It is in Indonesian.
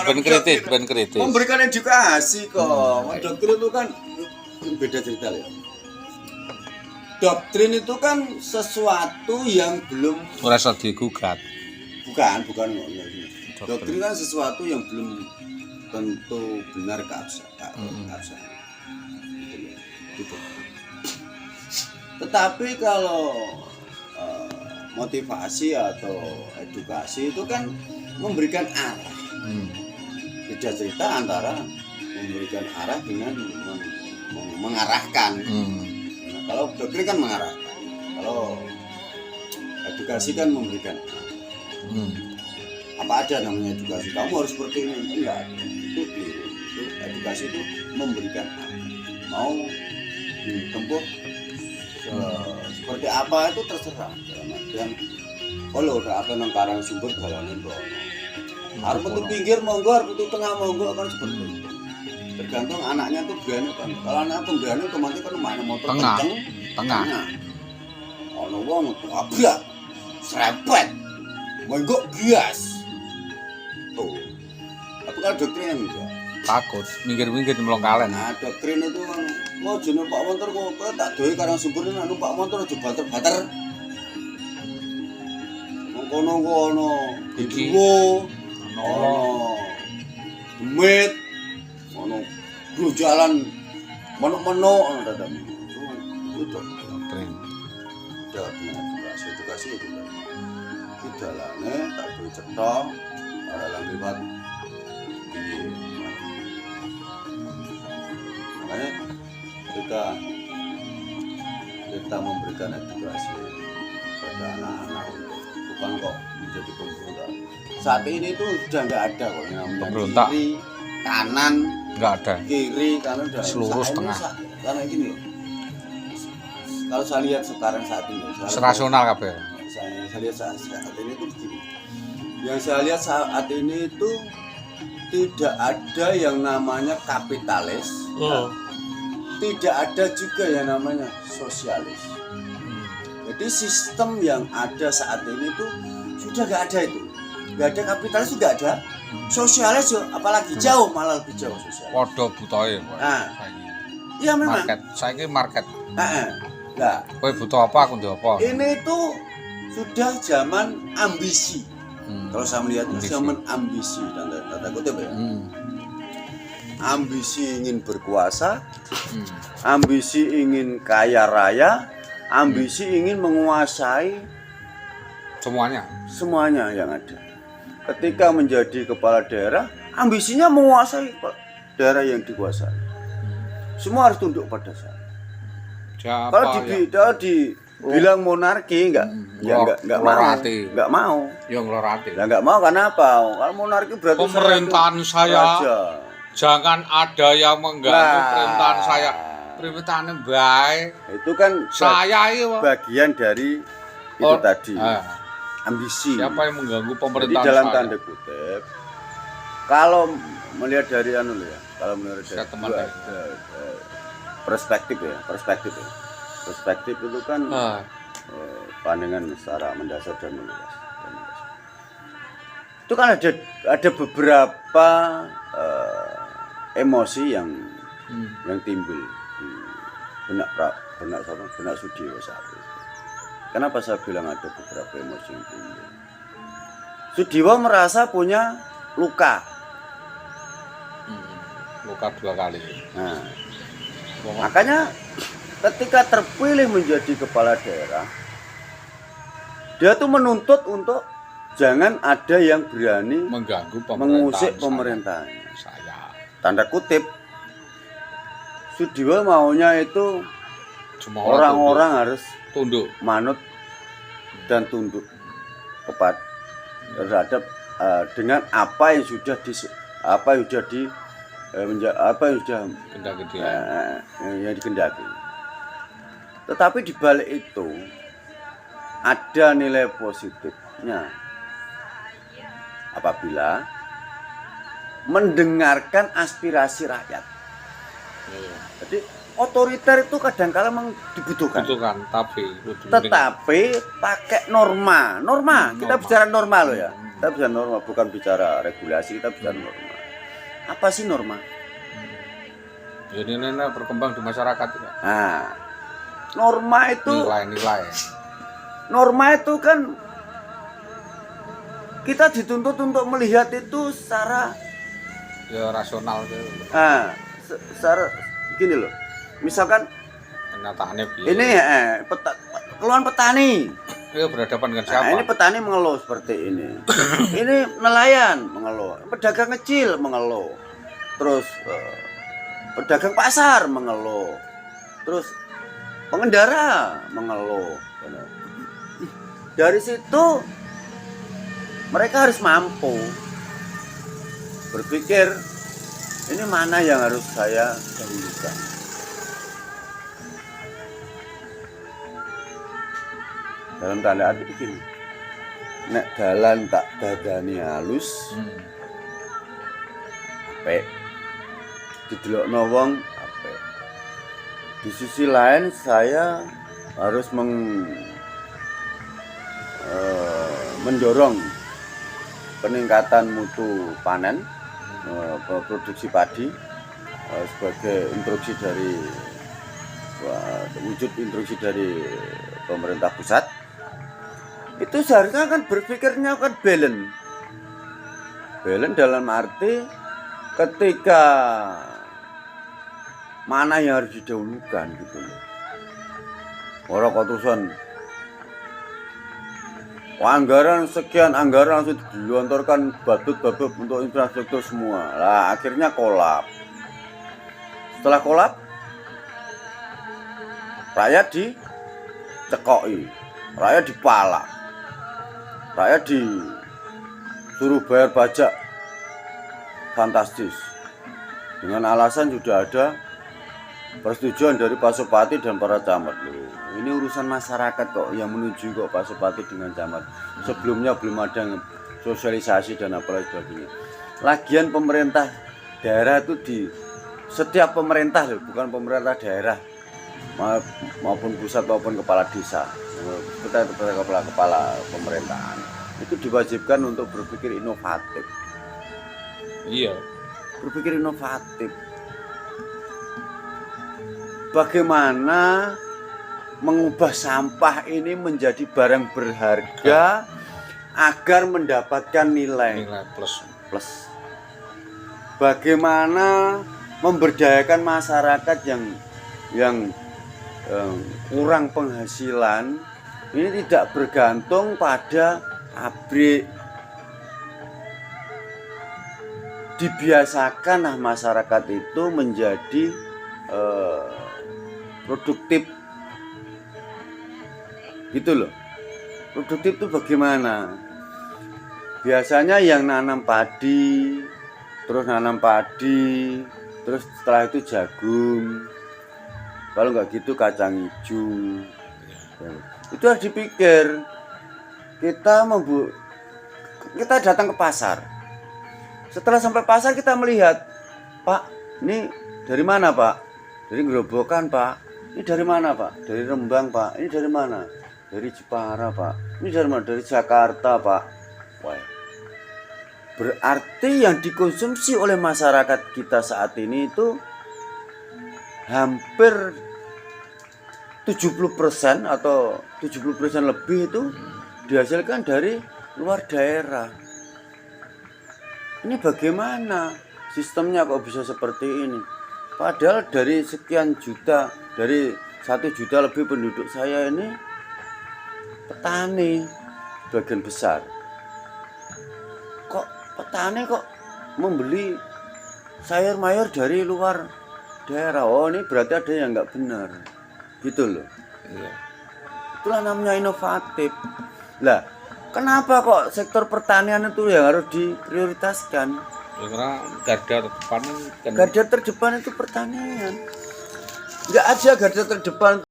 ben kritis. Memberikan edukasi kok. Doktrin itu kan beda cerita ya. Doktrin itu kan sesuatu yang belum Ora iso digugat. bukan. Doktrin kan sesuatu yang belum tentu benar keabsahan. Gitu. Tetapi kalau motivasi atau edukasi itu kan memberikan arah. Beda cerita antara memberikan arah dengan mengarahkan. Nah, kalau doktrin kan mengarahkan, kalau edukasi kan memberikan arah. Apa ada namanya edukasi? Kamu harus seperti ini, enggak? Itu keliru. Itu edukasi itu memberikan arah. Mau ditempuh seperti apa itu terserah. Dalam artian, kalau udah apa nang karang sumber jalanin kok. Harus betul pinggir monggo, harus betul tengah monggo kan seperti itu. Tergantung anaknya tuh berani kan. Kalau anak pemberani otomatis kan mana motor kenceng, tengah. Ono wong tabrak, serempet, monggo gas. Tuh. Tapi kalau doktrin enggak. Takut minggir-minggir melongkalen. Nah, doktrin itu kan mau jeneng Pak Montor kok tak doe karang sumber nek Pak Montor aja bater-bater. Kono diduwo, ono demit, ono jalan meno-meno ono dadam. Itu Doktrin. Edukasi itu kan. Iki dalane tak duwe cetok, ora lan liwat piye. Makanya kita memberikan edukasi pada anak-anak bukan kok menjadi pemberontak. Saat ini tuh sudah nggak ada kok yang namanya kiri, kanan, Nggak ada. kiri, kanan udah Seluruh setengah. Karena gini loh. Kalau saya lihat sekarang saat ini, Rasional kabeh. saya lihat saat ini tuh begini. Yang saya lihat saat ini itu tidak ada yang namanya kapitalis. Tidak ada juga yang namanya sosialis. Jadi sistem yang ada saat ini tuh sudah nggak ada itu. Nggak ada kapitalis juga ada. Sosialis yo, apalagi jauh malah lebih jauh sosialis. Padha butoe. Nah, iya memang. Market. Saiki market. Nah, Kowe butuh apa aku ndek apa. ini tuh sudah zaman ambisi. Kalau saya melihat itu zaman ambisi dan tanda kutip ya. Ambisi ingin berkuasa, ambisi ingin kaya raya, ambisi ingin menguasai semuanya yang ada. Ketika menjadi kepala daerah, ambisinya menguasai daerah yang dikuasai. Semua harus tunduk pada saya. Kalau dibilang monarki enggak mau. Ya nglorati. Lah enggak mau karena apa? Kalau monarki berarti pemerintahan saya. Jangan ada yang mengganggu pemerintahan saya. Pemerintahan baik. Itu kan saya itu bagian dari itu tadi. Ambisi. Siapa yang mengganggu pemerintahan jadi dalam saya? tanda kutip, kalau melihat dari kalau melihat dari perspektif itu kan pandangan secara mendasar dan meluas. Itu kan ada beberapa emosi yang timbul di benak Sudiwo saat itu. Kenapa saya bilang ada beberapa emosi yang timbul? Sudiwo merasa punya luka. Luka 2 kali. Nah, makanya ketika terpilih menjadi kepala daerah, dia tuh menuntut untuk jangan ada yang berani mengganggu mengusik pemerintahan saya. Tanda kutip, Sudiwo maunya itu orang-orang harus tunduk, manut dan tunduk terhadap dengan apa yang sudah dikendaki. Tetapi di balik itu ada nilai positifnya apabila mendengarkan aspirasi rakyat. Jadi otoriter itu kadang-kala memang dibutuhkan. Tetapi pakai norma. Kita bicara norma loh ya. Kita bicara norma, bukan bicara regulasi, kita bicara norma. Apa sih norma? Ya ini berkembang di masyarakat itu. Nah, norma itu Nilai-nilai. norma itu kan kita dituntut untuk melihat itu secara Ya rasional gitu. secara gini loh. Misalkan Kenyataannya ini keluhan petani. Ya berhadapan dengan Nah, siapa? ini petani mengeluh seperti ini. Ini nelayan mengeluh, pedagang kecil mengeluh. Terus pedagang pasar mengeluh. Terus pengendara mengeluh. Dari situ mereka harus mampu berpikir ini mana yang harus saya dahulukan. Dalam tanda arti begini, nek dalan tak dadani halus, apik. Didelokno wong apik. Di sisi lain saya harus mendorong peningkatan mutu panen, produksi padi sebagai instruksi dari wujud instruksi dari pemerintah pusat. Itu seharusnya kan berpikirnya kan balance dalam arti ketika mana yang harus didahulukan gitu loh. Orang kotusan anggaran sekian, anggaran langsung dilontorkan babut untuk infrastruktur semua. Lah akhirnya kolap. Setelah kolap, rakyat dicekoi, rakyat dipalak, rakyat disuruh bayar pajak fantastis dengan alasan sudah ada persetujuan dari Pak Supati dan para camat. Loh, ini urusan masyarakat kok yang menuju kok Pak Supati dengan camat. Sebelumnya belum ada sosialisasi dan apalagi sebagainya. Lagian pemerintah daerah itu di setiap pemerintah loh, bukan pemerintah daerah maupun pusat maupun kepala desa, kita kepala pemerintahan itu diwajibkan untuk berpikir inovatif. Iya. Berpikir inovatif. Bagaimana mengubah sampah ini menjadi barang berharga agar mendapatkan nilai plus. Bagaimana memberdayakan masyarakat yang kurang penghasilan ini tidak bergantung pada pabrik. Dibiasakanlah masyarakat itu menjadi produktif gitu loh. Produktif itu bagaimana? Biasanya yang nanam padi, terus setelah itu jagung, kalau nggak gitu kacang hijau. Itu harus dipikir. Kita datang ke pasar. Setelah sampai pasar kita melihat, Pak, ini dari mana Pak? Dari Gerobokan Pak. Ini dari mana Pak? Dari Rembang Pak. Ini dari mana? Dari Jepara Pak. Ini dari mana? Dari Jakarta Pak. Wah. Berarti yang dikonsumsi oleh masyarakat kita saat ini itu hampir 70% atau 70% lebih itu dihasilkan dari luar daerah. Ini bagaimana sistemnya kok bisa seperti ini? Padahal dari sekian juta, dari 1 juta lebih penduduk saya ini petani bagian besar. Kok petani kok membeli sayur mayur dari luar daerah? Oh, ini berarti ada yang nggak benar, gitu loh. Iya. Itulah namanya inovatif. Lah, kenapa kok sektor pertanian itu yang harus diprioritaskan? Ya, karena garda terdepan Garda terdepan itu pertanian. Nggak ada garda terdepan